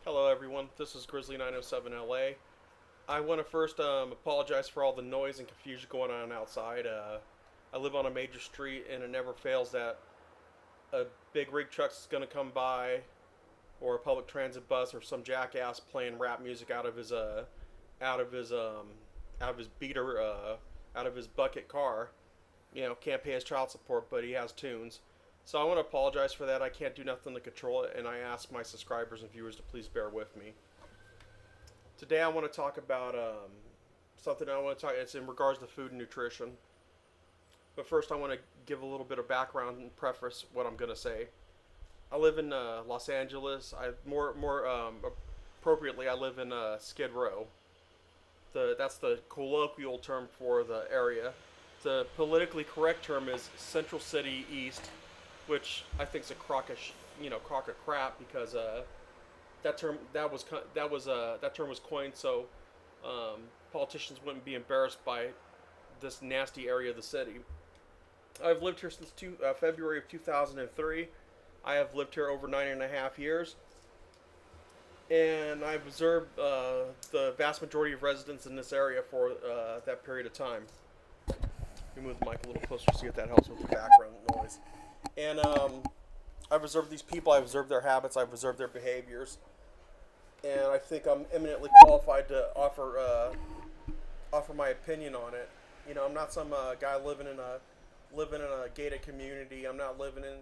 Hello, everyone. This is Grizzly907 LA. I want to first apologize for all the noise and confusion going on outside. I live on a major street, and it never fails that a big rig truck is going to come by, or a public transit bus, or some jackass playing rap music out of his out of his beater, out of his bucket car. Can't pay his child support, but he has tunes. So I want to apologize for that. I can't do nothing to control it, and I ask my subscribers and viewers to please bear with me. Today I want to talk about something I want to talk. It's in regards to food and nutrition. But first, I want to give a little bit of background and preface what I'm going to say. I live in Los Angeles. More appropriately, I live in Skid Row. That's the colloquial term for the area. The politically correct term is Central City East, which I think is a crock of crap because that term was coined so politicians wouldn't be embarrassed by this nasty area of the city. I've lived here since February of 2003. I have lived here over 9.5 years, and I've observed the vast majority of residents in this area for that period of time. Let me move the mic a little closer to see if that helps with the background noise. And I've observed these people, I've observed their habits, I've observed their behaviors, and I think I'm eminently qualified to offer my opinion on it. I'm not some guy living in a gated community. I'm not living in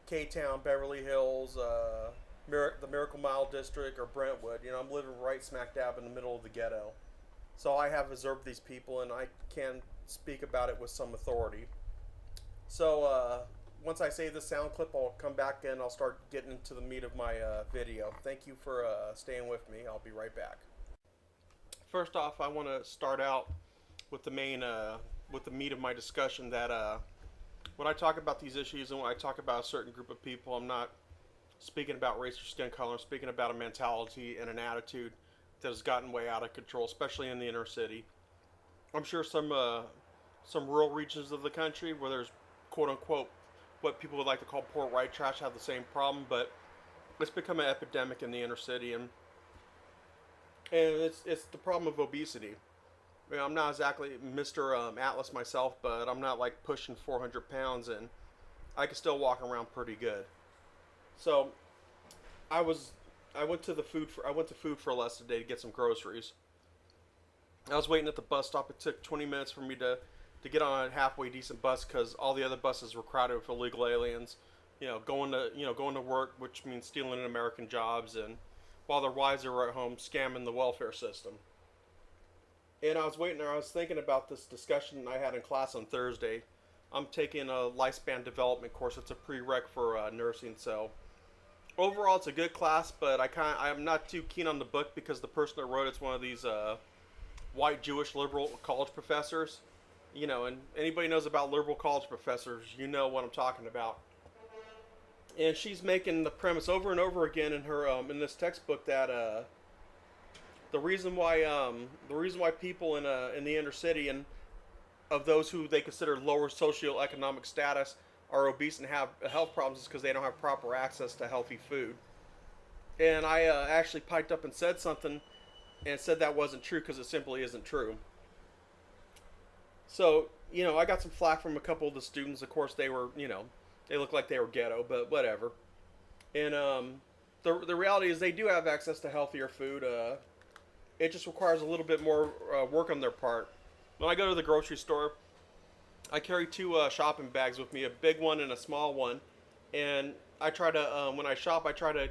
K-Town, Beverly Hills, the Miracle Mile District, or Brentwood. I'm living right smack dab in the middle of the ghetto. So I have observed these people, and I can speak about it with some authority. So once I say this sound clip, I'll come back and I'll start getting into the meat of my video. Thank you for staying with me. I'll be right back. First off, I want to start out with with the meat of my discussion. That when I talk about these issues and when I talk about a certain group of people, I'm not speaking about race or skin color. I'm speaking about a mentality and an attitude that has gotten way out of control, especially in the inner city. I'm sure some rural regions of the country where there's quote unquote what people would like to call poor white trash have the same problem, but it's become an epidemic in the inner city, and it's the problem of obesity. I'm not exactly Mr. Atlas myself, but I'm not like pushing 400 pounds, and I can still walk around pretty good. So I was I went to Food for Less today to get some groceries. I was waiting at the bus stop. It took 20 minutes for me to get on a halfway decent bus because all the other buses were crowded with illegal aliens. Going to work, which means stealing American jobs, and while their wives are at home scamming the welfare system. And I was waiting there. I was thinking about this discussion I had in class on Thursday. I'm taking a lifespan development course. It's a prereq for nursing. So overall, it's a good class, but I'm not too keen on the book because the person that wrote it's one of these white Jewish liberal college professors. And anybody knows about liberal college professors, you know what I'm talking about. And she's making the premise over and over again in her in this textbook that the reason why people in the inner city and of those who they consider lower socioeconomic status are obese and have health problems is because they don't have proper access to healthy food. And I actually piped up and said something and said that wasn't true because it simply isn't true. So, I got some flack from a couple of the students. Of course, they looked like they were ghetto, but whatever. And the reality is they do have access to healthier food. It just requires a little bit more work on their part. When I go to the grocery store, I carry two shopping bags with me, a big one and a small one. And I try to, when I shop, I try to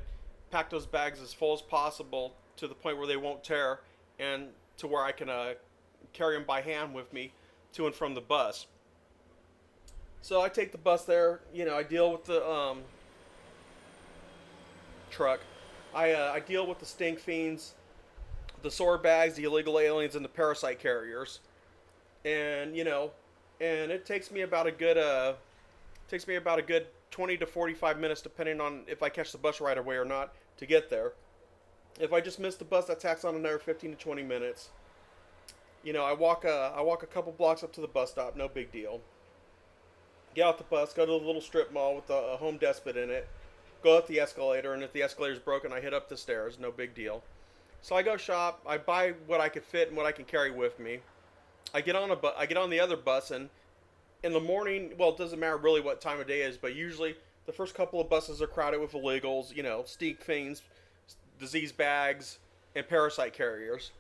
pack those bags as full as possible to the point where they won't tear and to where I can carry them by hand with me to and from the bus. So I take the bus there. I deal with the truck. I deal with the stink fiends, the sore bags, the illegal aliens, and the parasite carriers. And and it takes me about a good 20 to 45 minutes, depending on if I catch the bus right away or not, to get there. If I just miss the bus, that tacks on another 15 to 20 minutes. I walk a couple blocks up to the bus stop, no big deal. Get out the bus, go to the little strip mall with a Home Depot in it, go up the escalator, and if the escalator's broken, I hit up the stairs. No big deal. So I go shop. I buy what I could fit and what I can carry with me. I get on the other bus, and in the morning, well, it doesn't matter really what time of day it is, but usually the first couple of buses are crowded with illegals, stink fiends, disease bags, and parasite carriers,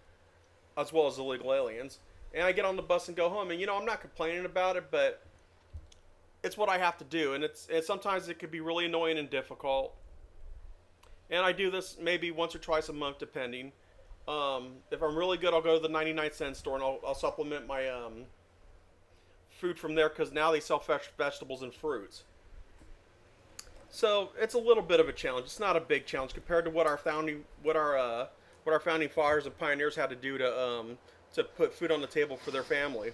as well as illegal aliens. And I get on the bus and go home, and I'm not complaining about it, but it's what I have to do, and sometimes it can be really annoying and difficult. And I do this maybe once or twice a month, depending. If I'm really good, I'll go to the 99-cent store and I'll supplement my food from there, because now they sell fresh vegetables and fruits. So it's a little bit of a challenge. It's not a big challenge compared to what our founding fathers and pioneers had to do to put food on the table for their family.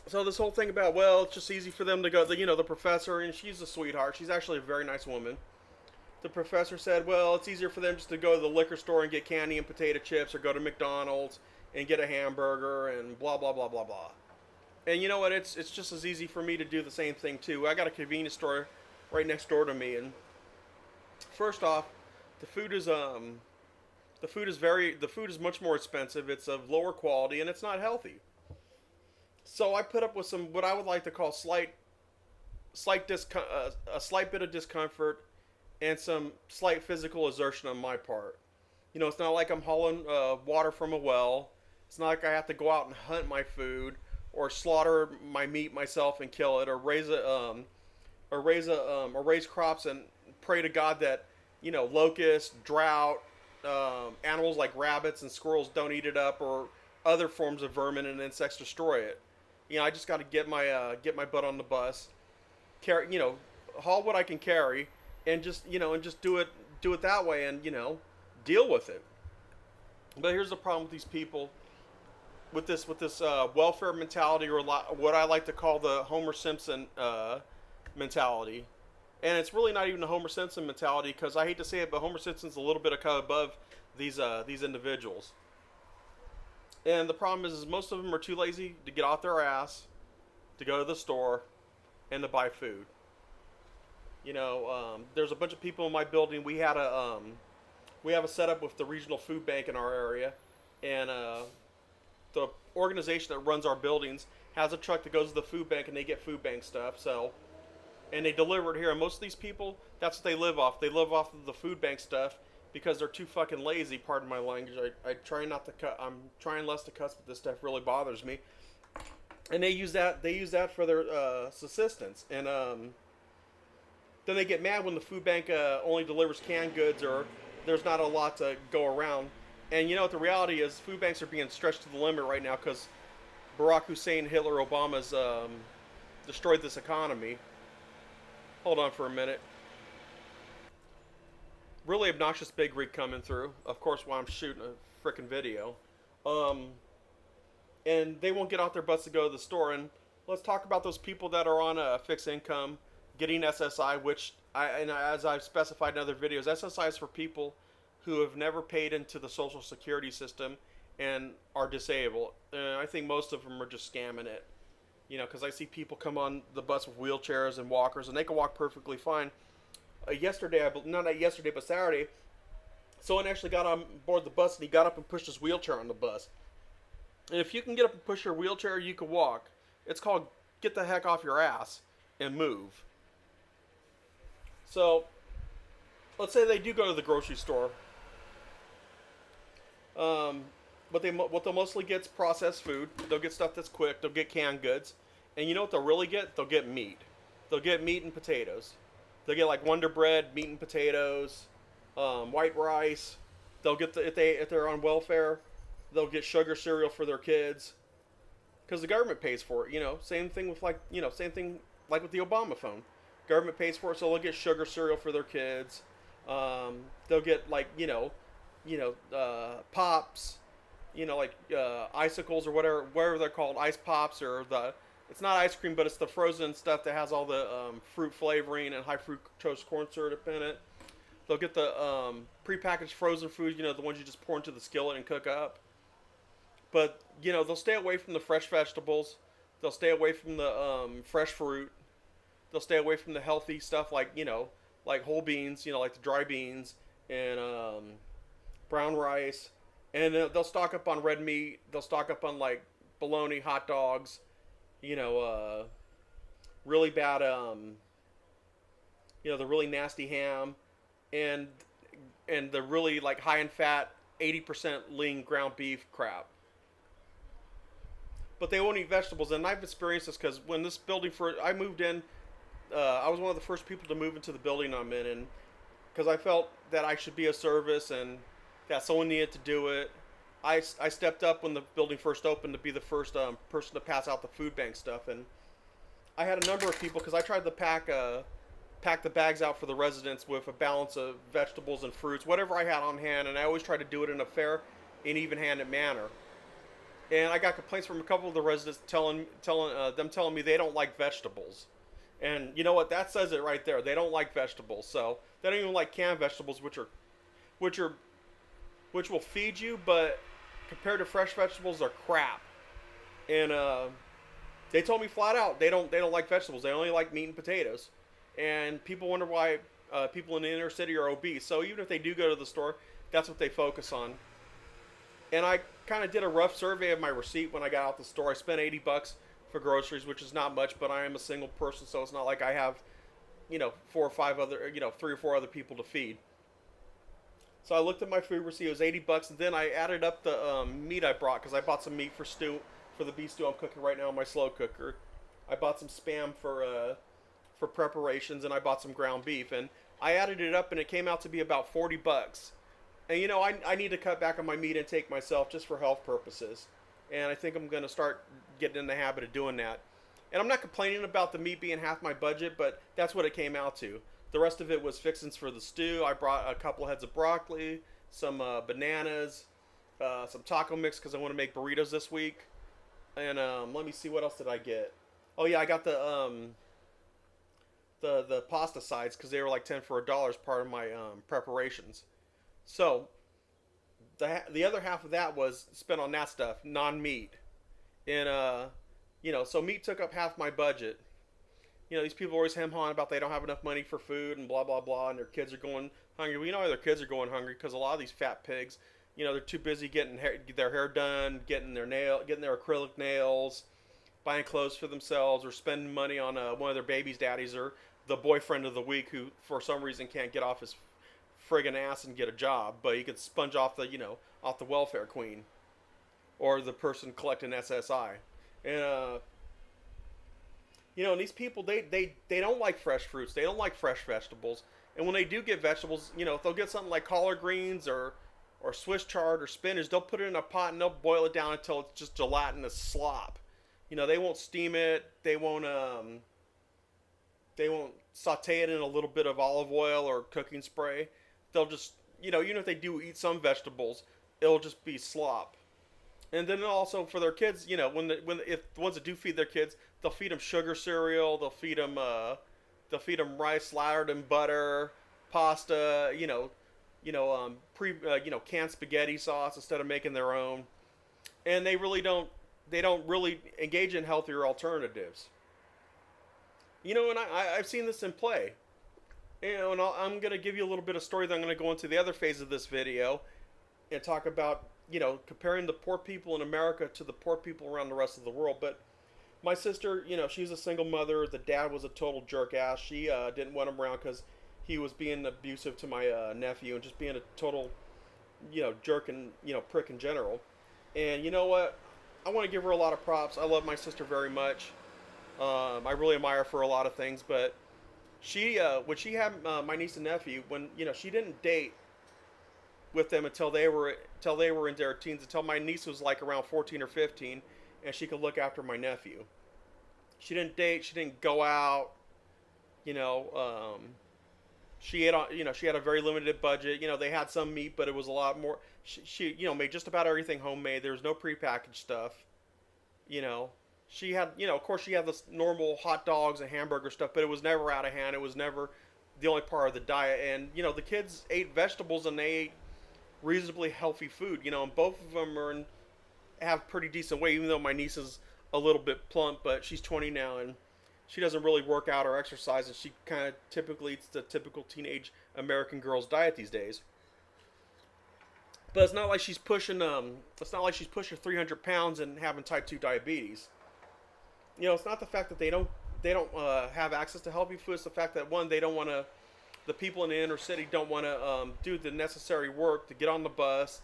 So this whole thing about, well, it's just easy for them to go. The professor, and she's a sweetheart. She's actually a very nice woman. The professor said, well, it's easier for them just to go to the liquor store and get candy and potato chips, or go to McDonald's and get a hamburger and blah, blah, blah, blah, blah. And you know what? It's just as easy for me to do the same thing, too. I got a convenience store right next door to me. And first off, the food is much more expensive. It's of lower quality, and it's not healthy. So I put up with some, what I would like to call a slight bit of discomfort and some slight physical exertion on my part. It's not like I'm hauling water from a well. It's not like I have to go out and hunt my food, or slaughter my meat myself and kill it, or raise crops and pray to God that locusts, drought, animals like rabbits and squirrels don't eat it up, or other forms of vermin and insects destroy it. I just got to get my butt on the bus, carry, haul what I can carry, and just do it that way, and deal with it. But here's the problem with these people, with this welfare mentality, or what I like to call the Homer Simpson mentality. And it's really not even a Homer Simpson mentality, because I hate to say it, but Homer Simpson's a little bit above these individuals. And the problem is most of them are too lazy to get off their ass, to go to the store, and to buy food. There's a bunch of people in my building. We have a setup with the regional food bank in our area, and the organization that runs our buildings has a truck that goes to the food bank, and they get food bank stuff. And they deliver it here. And most of these people, that's what they live off. They live off of the food bank stuff, because they're too fucking lazy. Pardon my language. I try not to cut. I'm trying less to cuss, but this stuff really bothers me. And they use that for their subsistence. And then they get mad when the food bank only delivers canned goods, or there's not a lot to go around. And what the reality is, food banks are being stretched to the limit right now, because Barack Hussein, Hitler, Obama's destroyed this economy. Hold on for a minute. Really obnoxious big rig coming through. Of course, while I'm shooting a frickin' video. And they won't get out their butts to go to the store. And let's talk about those people that are on a fixed income, getting SSI, which, as I've specified in other videos, SSI is for people who have never paid into the Social Security system and are disabled. I think most of them are just scamming it. Because I see people come on the bus with wheelchairs and walkers, and they can walk perfectly fine. But Saturday, someone actually got on board the bus, and he got up and pushed his wheelchair on the bus. And if you can get up and push your wheelchair, you can walk. It's called get the heck off your ass and move. So, let's say they do go to the grocery store. What they'll mostly get is processed food. They'll get stuff that's quick. They'll get canned goods. And you know what they'll really get? They'll get meat. They'll get meat and potatoes. They'll get like Wonder Bread, meat and potatoes, white rice. They'll get if they're on welfare, they'll get sugar cereal for their kids, because the government pays for it. Same thing with with the Obama phone. Government pays for it, so they'll get sugar cereal for their kids. They'll get pops, icicles or whatever they're called, ice pops, or it's not ice cream, but it's the frozen stuff that has all the fruit flavoring and high fructose corn syrup in it. They'll get the prepackaged frozen food, the ones you just pour into the skillet and cook up. But, they'll stay away from the fresh vegetables. They'll stay away from the fresh fruit. they'll stay away from the healthy stuff like like whole beans, like the dry beans and brown rice, and they'll stock up on red meat. They'll stock up on like bologna, hot dogs, you know, really bad, the really nasty ham, and the really like high in fat, 80% lean ground beef crap. But they won't eat vegetables, and I've experienced this because when this building I moved in, I was one of the first people to move into the building I'm in, and because I felt that I should be a service and that someone needed to do it. I stepped up when the building first opened to be the first person to pass out the food bank stuff, and I had a number of people because I tried to pack the bags out for the residents with a balance of vegetables and fruits, whatever I had on hand, and I always tried to do it in a fair and even-handed manner. And I got complaints from a couple of the residents telling me they don't like vegetables. And you know what? That says it right there. They don't like vegetables. So they don't even like canned vegetables, which will feed you, but compared to fresh vegetables, are crap. And they told me flat out they don't like vegetables. They only like meat and potatoes. And people wonder why people in the inner city are obese. So even if they do go to the store, that's what they focus on. And I kind of did a rough survey of my receipt when I got out the store. I spent $80 for groceries, which is not much, but I am a single person, so it's not like I have, 3 or 4 other people to feed. So I looked at my food receipt. It was $80, and then I added up the meat I brought because I bought some meat for the beef stew I'm cooking right now in my slow cooker. I bought some Spam for preparations, and I bought some ground beef, and I added it up, and it came out to be about $40. And I need to cut back on my meat intake myself just for health purposes, and I think I'm going to start getting in the habit of doing that. And I'm not complaining about the meat being half my budget, but that's what it came out to. The rest of it was fixings for the stew. I brought a couple heads of broccoli, some bananas, some taco mix because I want to make burritos this week. And let me see, what else did I get? Oh yeah, I got the pasta sides because they were like 10 for $1 as part of my preparations. So the other half of that was spent on that stuff, non-meat. And so meat took up half my budget. These people always hem-hawing about they don't have enough money for food and blah, blah, blah, and their kids are going hungry. Well, why their kids are going hungry? Because a lot of these fat pigs, they're too busy getting their hair done, getting their acrylic nails, buying clothes for themselves, or spending money on one of their baby's daddies or the boyfriend of the week who, for some reason, can't get off his friggin' ass and get a job, but he could sponge off the welfare queen or the person collecting SSI. And and these people, they don't like fresh fruits. They don't like fresh vegetables. And when they do get vegetables, if they'll get something like collard greens or Swiss chard or spinach, they'll put it in a pot and they'll boil it down until it's just gelatinous slop. They won't steam it. They won't saute it in a little bit of olive oil or cooking spray. They'll just, even if they do eat some vegetables, it'll just be slop. And then also for their kids, if the ones that do feed their kids, they'll feed them sugar cereal, they'll feed them rice slathered in butter, pasta, canned spaghetti sauce instead of making their own. And they don't really engage in healthier alternatives. And I've seen this in play. And I'm going to give you a little bit of story, then I'm going to go into the other phase of this video and talk about, comparing the poor people in America to the poor people around the rest of the world. But my sister, she's a single mother. The dad was a total jerk ass. She didn't want him around because he was being abusive to my nephew and just being a total, jerk and, prick in general. And you know what? I want to give her a lot of props. I love my sister very much. I really admire her for a lot of things, but she, when she had my niece and nephew, when, she didn't date with them until they were in their teens, until my niece was like around 14 or 15, and she could look after my nephew. She didn't date. She didn't go out. She had she had a very limited budget. They had some meat, but it was a lot more. She made just about everything homemade. There was no prepackaged stuff. She had, of course she had the normal hot dogs and hamburger stuff, but it was never out of hand. It was never the only part of the diet. And, the kids ate vegetables and they ate reasonably healthy food, and both of them have pretty decent weight, even though my niece is a little bit plump, but she's 20 now and she doesn't really work out or exercise, and she kind of typically eats the typical teenage American girl's diet these days. But it's not like she's pushing 300 pounds and having type 2 diabetes. It's not the fact that they don't have access to healthy food. It's the fact that, one, they don't want to. The people in the inner city don't want to do the necessary work to get on the bus,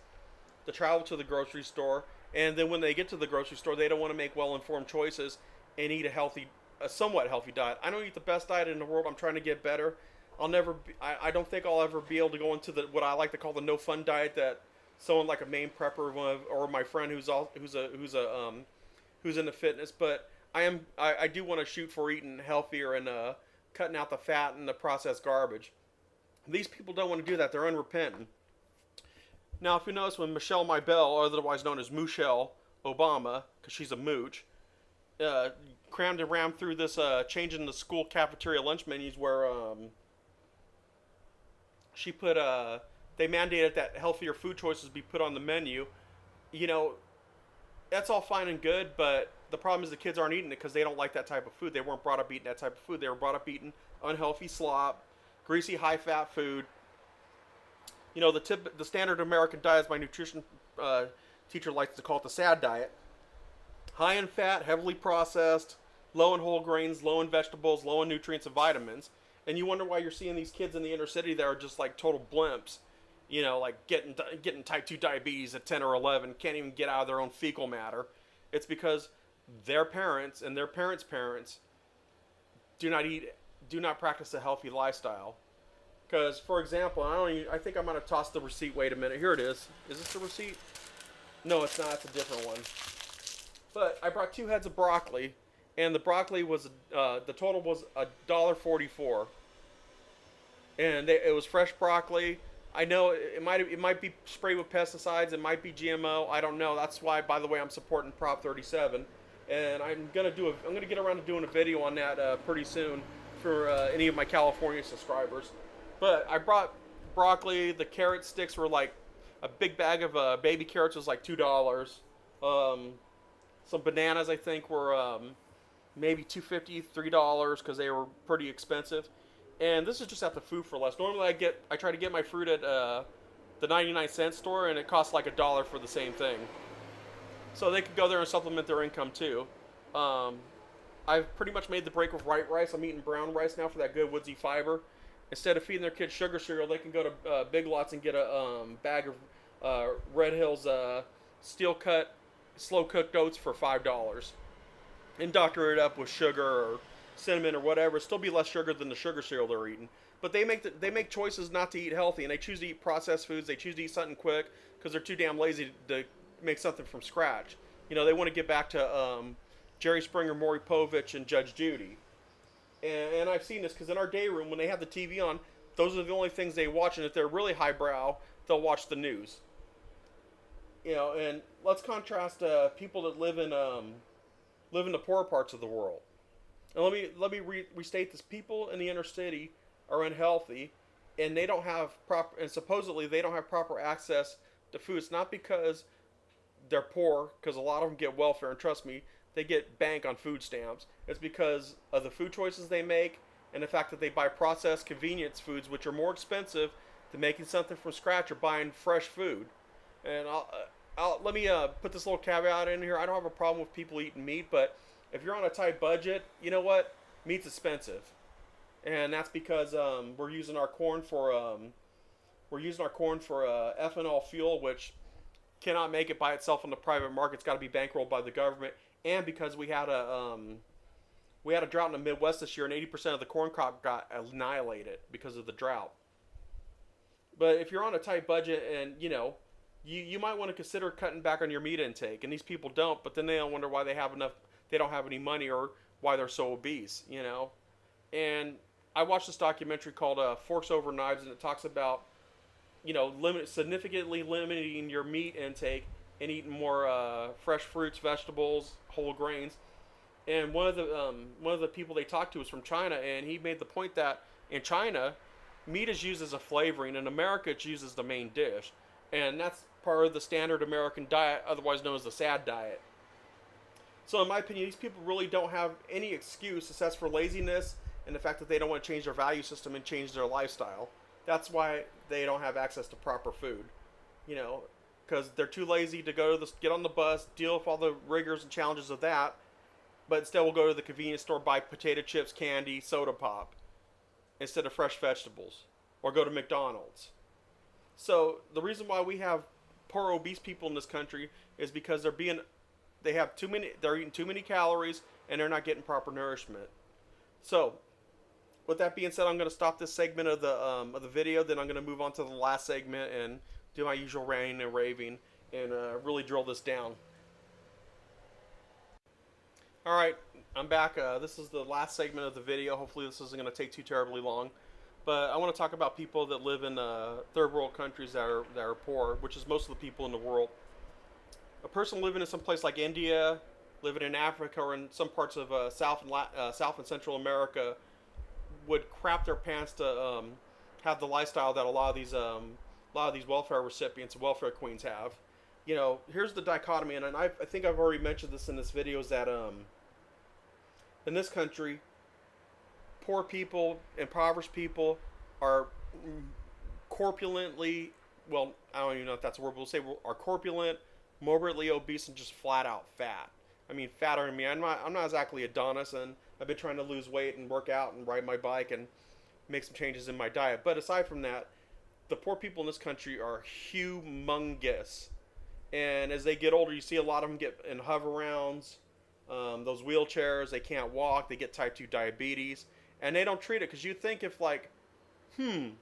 to travel to the grocery store, and then when they get to the grocery store, they don't want to make well-informed choices and eat a somewhat healthy diet. I don't eat the best diet in the world. I'm trying to get better. I don't think I'll ever be able to go into what I like to call the no fun diet that someone like a Maine prepper or my friend who's into fitness. But I do want to shoot for eating healthier and cutting out the fat and the processed garbage. These people don't want to do that. They're unrepentant. Now, if you notice, when Michelle Mybell, otherwise known as Moochelle Obama, because she's a mooch, crammed and rammed through this changing the school cafeteria lunch menus where she put they mandated that healthier food choices be put on the menu. That's all fine and good, but the problem is the kids aren't eating it because they don't like that type of food. They weren't brought up eating that type of food. They were brought up eating unhealthy slop, greasy, high-fat food. The standard American diet, as my nutrition teacher likes to call it, the SAD diet. High in fat, heavily processed, low in whole grains, low in vegetables, low in nutrients and vitamins. And you wonder why you're seeing these kids in the inner city that are just like total blimps. Like getting type 2 diabetes at 10 or 11, can't even get out of their own fecal matter. It's because their parents and their parents' parents do not practice a healthy lifestyle. Because, for example, I think I'm going to toss the receipt. Wait a minute. Here it is. Is this the receipt? No, it's not. It's a different one. But I brought 2 heads of broccoli, and the broccoli was, the total was $1.44. And it was fresh broccoli. I know it might be sprayed with pesticides. It might be GMO. I don't know. That's why, by the way, I'm supporting Prop 37. And I'm going to get around to doing a video on that pretty soon for any of my California subscribers. But I brought broccoli. The carrot sticks were like a big bag of baby carrots was like $2. Some bananas I think were maybe $2.50, $3 because they were pretty expensive. And this is just at the Food for Less. Normally I try to get my fruit at the 99-cent store, and it costs like $1 for the same thing. So they could go there and supplement their income too. I've pretty much made the break with white rice. I'm eating brown rice now for that good woodsy fiber. Instead of feeding their kids sugar cereal, they can go to Big Lots and get a bag of Red Hills steel cut, slow cooked oats for $5, and doctor it up with sugar or cinnamon or whatever. Still be less sugar than the sugar cereal they're eating. But they make choices not to eat healthy, and they choose to eat processed foods. They choose to eat something quick because they're too damn lazy to make something from scratch. They want to get back to Jerry Springer, Maury Povich, and Judge Judy. And I've seen this because in our day room, when they have the TV on, those are the only things they watch. And if they're really highbrow, they'll watch the news. And let's contrast people that live in the poorer parts of the world. And let me restate this: people in the inner city are unhealthy, and they don't have supposedly they don't have proper access to food. It's not because they're poor, because a lot of them get welfare, and trust me, they get bank on food stamps. It's because of the food choices they make and the fact that they buy processed convenience foods, which are more expensive than making something from scratch or buying fresh food. And let me put this little caveat in here. I don't have a problem with people eating meat, but if you're on a tight budget, you know what? Meat's expensive, and that's because we're using our corn for ethanol fuel, which cannot make it by itself on the private market. It's got to be bankrolled by the government. And because we had a drought in the Midwest this year, and 80% of the corn crop got annihilated because of the drought. But if you're on a tight budget, and you might want to consider cutting back on your meat intake. And these people don't, but then they don't wonder why they don't have any money, or why they're so obese. And I watched this documentary called Forks Over Knives, and it talks about significantly limiting your meat intake and eating more fresh fruits, vegetables, whole grains. And one of the people they talked to was from China, and he made the point that in China, meat is used as a flavoring. In America, it's used as the main dish, and that's part of the standard American diet, otherwise known as the SAD diet. So in my opinion, these people really don't have any excuse except for laziness and the fact that they don't want to change their value system and change their lifestyle. That's why they don't have access to proper food, you know, because they're too lazy to go to get on the bus, deal with all the rigors and challenges of that, but instead will go to the convenience store, buy potato chips, candy, soda pop, instead of fresh vegetables, or go to McDonald's. So the reason why we have poor obese people in this country is because they're eating too many calories and they're not getting proper nourishment. So with that being said, I'm going to stop this segment of the video. Then I'm going to move on to the last segment and do my usual ranting and raving and really drill this down. All right, I'm back. This is the last segment of the video. Hopefully this isn't going to take too terribly long. But I want to talk about people that live in third world countries that are poor, which is most of the people in the world. A person living in some place like India, living in Africa, or in some parts of South and Central America would crap their pants to have the lifestyle that a lot of these welfare recipients and welfare queens have. You know, here's the dichotomy, and I think I've already mentioned this in this video, is that in this country, poor people, impoverished people are corpulently, well, I don't even know if that's a word, but we'll say are corpulent, morbidly obese, and just flat out fat. I mean, fatter than me. I'm not exactly Adonis, and I've been trying to lose weight and work out and ride my bike and make some changes in my diet. But aside from that, the poor people in this country are humongous. And as they get older, you see a lot of them get in hover-rounds, those wheelchairs. They can't walk. They get type 2 diabetes. And they don't treat it, because you think if like, I'm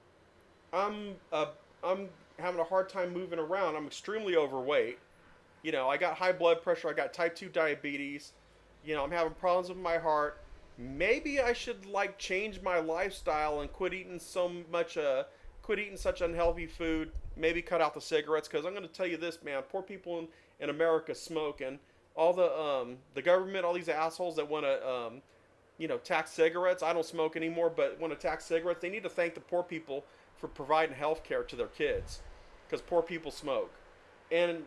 having a hard time moving around. I'm extremely overweight. You know, I got high blood pressure. I got type 2 diabetes. You know, I'm having problems with my heart. Maybe I should like change my lifestyle and quit eating such unhealthy food. Maybe cut out the cigarettes, because I'm going to tell you this, man. Poor people in America smoke, and all the government, all these assholes that want to tax cigarettes. I don't smoke anymore, but want to tax cigarettes. They need to thank the poor people for providing health care to their kids, because poor people smoke. And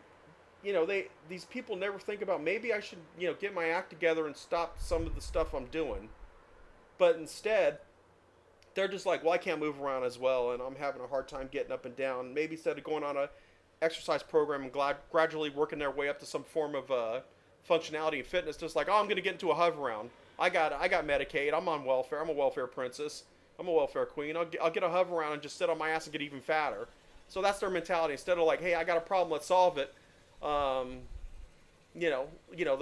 you know, these people never think about, maybe I should, get my act together and stop some of the stuff I'm doing. But instead, they're just like, well, I can't move around as well, and I'm having a hard time getting up and down. Maybe instead of going on a exercise program and gradually working their way up to some form of functionality and fitness, just like, oh, I'm going to get into a hover round. I got Medicaid. I'm on welfare. I'm a welfare princess. I'm a welfare queen. I'll get a hover round and just sit on my ass and get even fatter. So that's their mentality. Instead of like, hey, I got a problem, let's solve it. The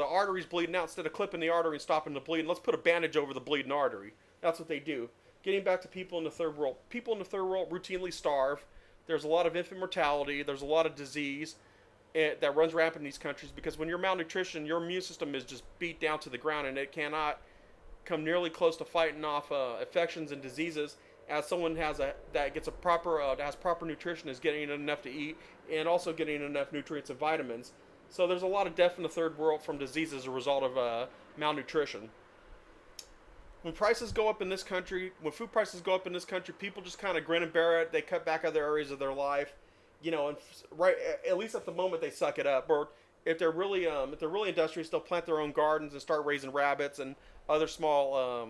artery's bleeding out. Instead of clipping the artery and stopping the bleeding, let's put a bandage over the bleeding artery. That's what they do. Getting back to people in the third world. People in the third world routinely starve. There's a lot of infant mortality. There's a lot of disease that runs rampant in these countries, because when you're malnutrition, your immune system is just beat down to the ground, and it cannot come nearly close to fighting off infections and diseases as someone has proper nutrition, is getting enough to eat, and also getting enough nutrients and vitamins. So there's a lot of death in the third world from disease as a result of malnutrition. When prices go up in this country, when food prices go up in this country, people just kind of grin and bear it. They cut back other areas of their life, and at least at the moment they suck it up. Or if they're really industrious, they'll plant their own gardens and start raising rabbits and other small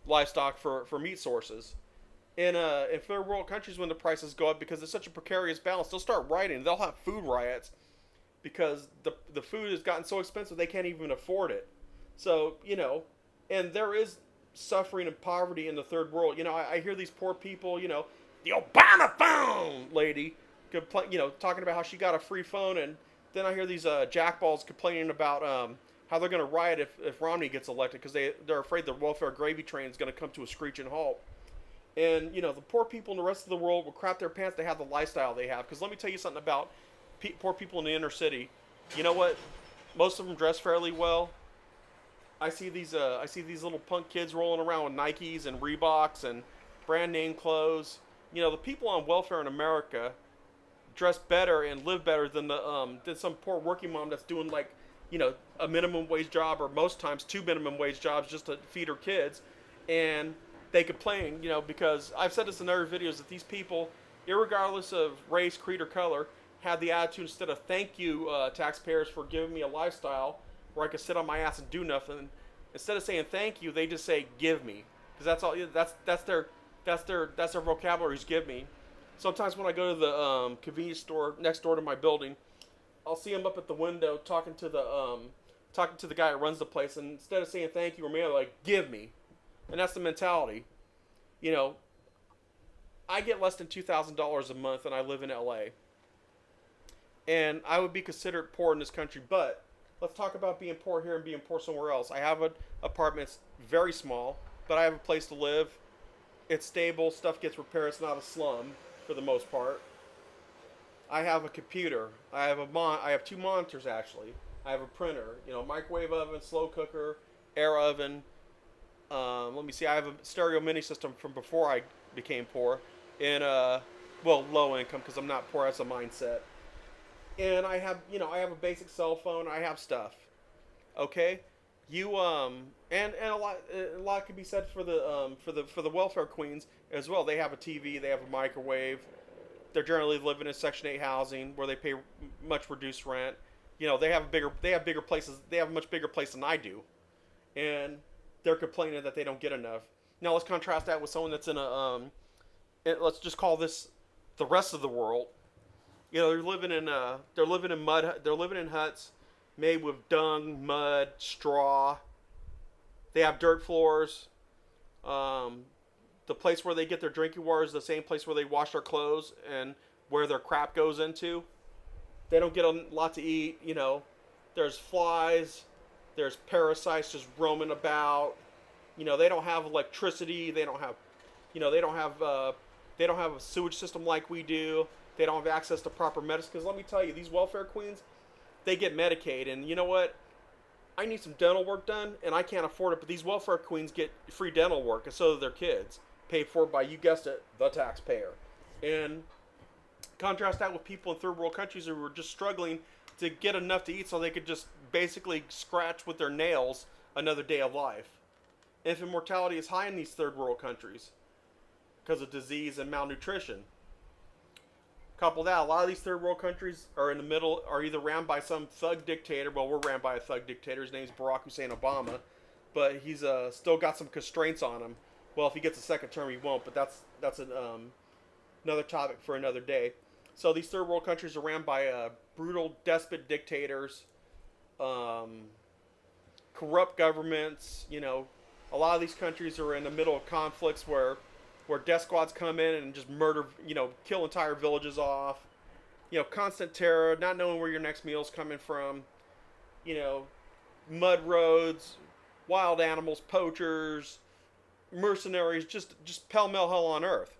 livestock for meat sources. In third world countries, when the prices go up because it's such a precarious balance, they'll start rioting. They'll have food riots because the food has gotten so expensive they can't even afford it. So, and there is suffering and poverty in the third world. I hear these poor people, the Obama phone lady, talking about how she got a free phone, and then I hear these jackballs complaining about how they're going to riot if Romney gets elected, because they're afraid the welfare gravy train is going to come to a screeching halt. And, the poor people in the rest of the world will crap their pants to have the lifestyle they have. Because let me tell you something about poor people in the inner city. You know what? Most of them dress fairly well. I see these little punk kids rolling around with Nikes and Reeboks and brand name clothes. The people on welfare in America dress better and live better than some poor working mom that's doing a minimum wage job, or most times 2 minimum wage jobs just to feed her kids. And they complain, because I've said this in other videos, that these people, irregardless of race, creed, or color, have the attitude, instead of thank you, taxpayers, for giving me a lifestyle where I could sit on my ass and do nothing. Instead of saying thank you, they just say give me, because that's all. That's their vocabulary is give me. Sometimes when I go to the convenience store next door to my building, I'll see them up at the window talking to the guy that runs the place, and instead of saying thank you or me, they're like give me, and that's the mentality. You know, I get less than $2,000 a month, and I live in LA, and I would be considered poor in this country. But let's talk about being poor here and being poor somewhere else. I have an apartment, it's very small, but I have a place to live. It's stable. Stuff gets repaired. It's not a slum for the most part. I have a computer. I have two monitors actually. I have a printer. You know, microwave oven, slow cooker, air oven. Let me see. I have a stereo mini system from before I became poor, and low income because I'm not poor. That's a mindset. And I have a basic cell phone. I have stuff. Okay, you and a lot can be said for the welfare queens as well. They have a TV. They have a microwave. They're generally living in Section 8 housing where they pay much reduced rent. You know, they have bigger places. They have a much bigger place than I do, and they're complaining that they don't get enough. Now let's contrast that with someone that's in let's just call this the rest of the world. You know, they're living in mud. They're living in huts made with dung, mud, straw. They have dirt floors. The place where they get their drinking water is the same place where they wash their clothes and where their crap goes into. They don't get a lot to eat. You know, there's flies. There's parasites just roaming about. You know, they don't have electricity. They don't have a sewage system like we do. They don't have access to proper medicine. Because let me tell you, these welfare queens, they get Medicaid. And you know what? I need some dental work done, and I can't afford it. But these welfare queens get free dental work, and so do their kids. Paid for by, you guessed it, the taxpayer. And contrast that with people in third world countries who are just struggling to get enough to eat so they could just basically scratch with their nails another day of life. Infant mortality is high in these third world countries because of disease and malnutrition. Couple that, a lot of these third world countries are in the middle, are either ran by some thug dictator. Well, we're ran by a thug dictator. His name's Barack Hussein Obama, but he's still got some constraints on him. Well, if he gets a second term, he won't. But that's another topic for another day. So these third world countries are ran by brutal, despot dictators, corrupt governments. You know, a lot of these countries are in the middle of conflicts where death squads come in and just murder, kill entire villages off. You know, constant terror, not knowing where your next meal's coming from. You know, mud roads, wild animals, poachers, mercenaries, just pell-mell hell on earth.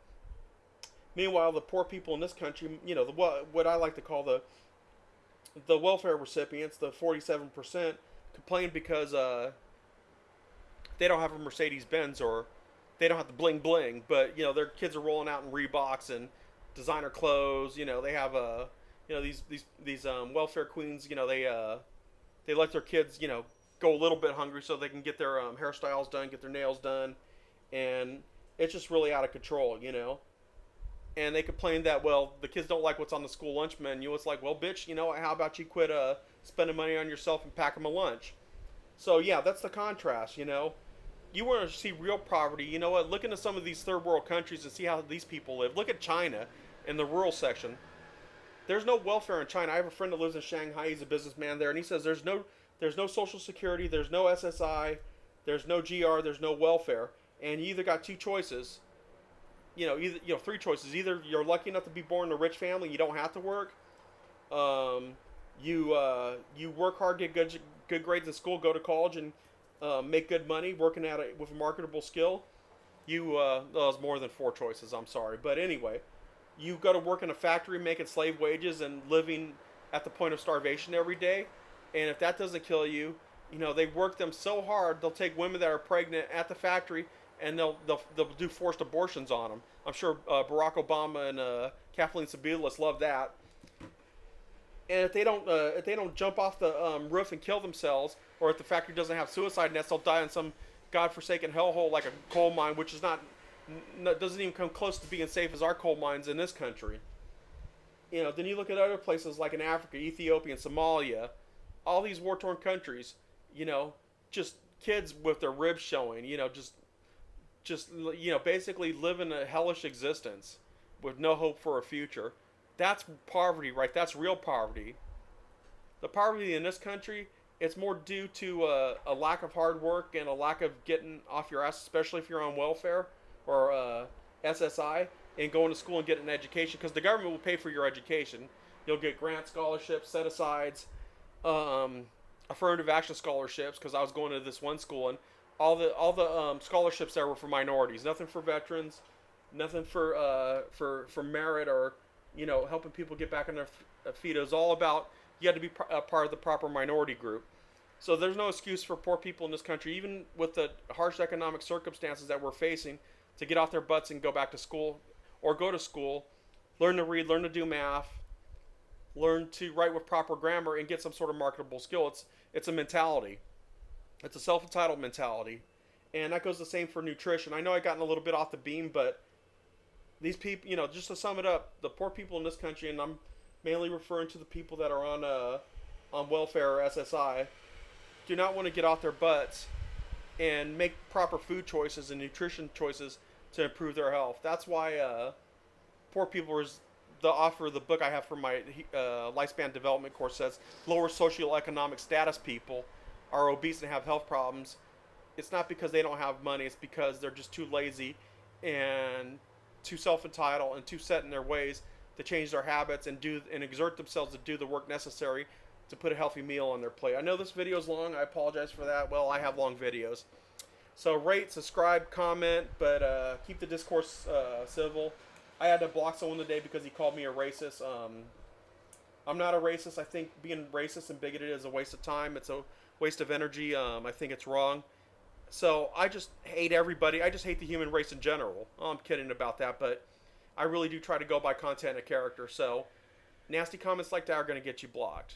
Meanwhile, the poor people in this country, you know, what I like to call the welfare recipients, the 47%, complain because they don't have a Mercedes-Benz or they don't have the bling bling, but you know their kids are rolling out in Reeboks and designer clothes. You know, they have these welfare queens. You know, they let their kids go a little bit hungry so they can get their hairstyles done, get their nails done, and it's just really out of control. You know. And they complain that, well, the kids don't like what's on the school lunch menu. It's like, well, bitch, how about you quit spending money on yourself and pack them a lunch? So, yeah, that's the contrast, You want to see real poverty, you know what? Look into some of these third world countries and see how these people live. Look at China in the rural section. There's no welfare in China. I have a friend that lives in Shanghai. He's a businessman there, and he says there's no Social Security, there's no SSI, there's no GR, there's no welfare. And you either got two choices. Three choices. Either you're lucky enough to be born in a rich family, you don't have to work. You work hard, get good grades in school, go to college, and make good money working at it with a marketable skill. There's more than four choices. I'm sorry, but anyway, you go to work in a factory making slave wages and living at the point of starvation every day. And if that doesn't kill you, they work them so hard they'll take women that are pregnant at the factory and they'll do forced abortions on them. I'm sure Barack Obama and Kathleen Sebelius love that. And if they don't jump off the roof and kill themselves, or if the factory doesn't have suicide nets, they'll die in some godforsaken hellhole like a coal mine, which is doesn't even come close to being safe as our coal mines in this country. Then you look at other places like in Africa, Ethiopia, and Somalia, all these war-torn countries. you know, just kids with their ribs showing, just basically living a hellish existence with no hope for a future. That's poverty, right? That's real poverty. The poverty in this country, it's more due to a lack of hard work and a lack of getting off your ass, especially if you're on welfare or SSI, and going to school and getting an education, because the government will pay for your education. You'll get grant scholarships, set asides, um, affirmative action scholarships, because I was going to this one school, and all the scholarships there were for minorities. Nothing for veterans, nothing for merit or helping people get back on their feet. It was all about you had to be a part of the proper minority group. So there's no excuse for poor people in this country, even with the harsh economic circumstances that we're facing, to get off their butts and go back to school or go to school, learn to read, learn to do math, learn to write with proper grammar, and get some sort of marketable skill. It's a mentality. It's a self-entitled mentality. And that goes the same for nutrition. I know I've gotten a little bit off the beam, but these people, just to sum it up, the poor people in this country, and I'm mainly referring to the people that are on welfare or SSI, do not want to get off their butts and make proper food choices and nutrition choices to improve their health. That's why poor people is the offer of the book I have for my lifespan development course says lower socioeconomic status people are obese and have health problems. It's not because they don't have money. It's because they're just too lazy and too self-entitled and too set in their ways to change their habits and exert themselves to do the work necessary to put a healthy meal on their plate. I know this video is long. I apologize for that. Well, I have long videos. So rate, subscribe, comment, but keep the discourse civil. I had to block someone today because he called me a racist. I'm not a racist. I think being racist and bigoted is a waste of time. It's a waste of energy. I think it's wrong. So I just hate everybody. I just hate the human race in general. Oh, I'm kidding about that, but I really do try to go by content and character. So nasty comments like that are going to get you blocked.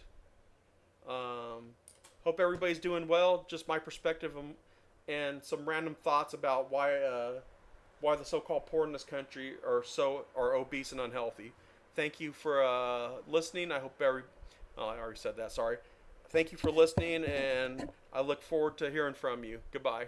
Hope everybody's doing well. Just my perspective and some random thoughts about why the so-called poor in this country are obese and unhealthy. Thank you for listening. I hope I already said that. Sorry. Thank you for listening, and I look forward to hearing from you. Goodbye.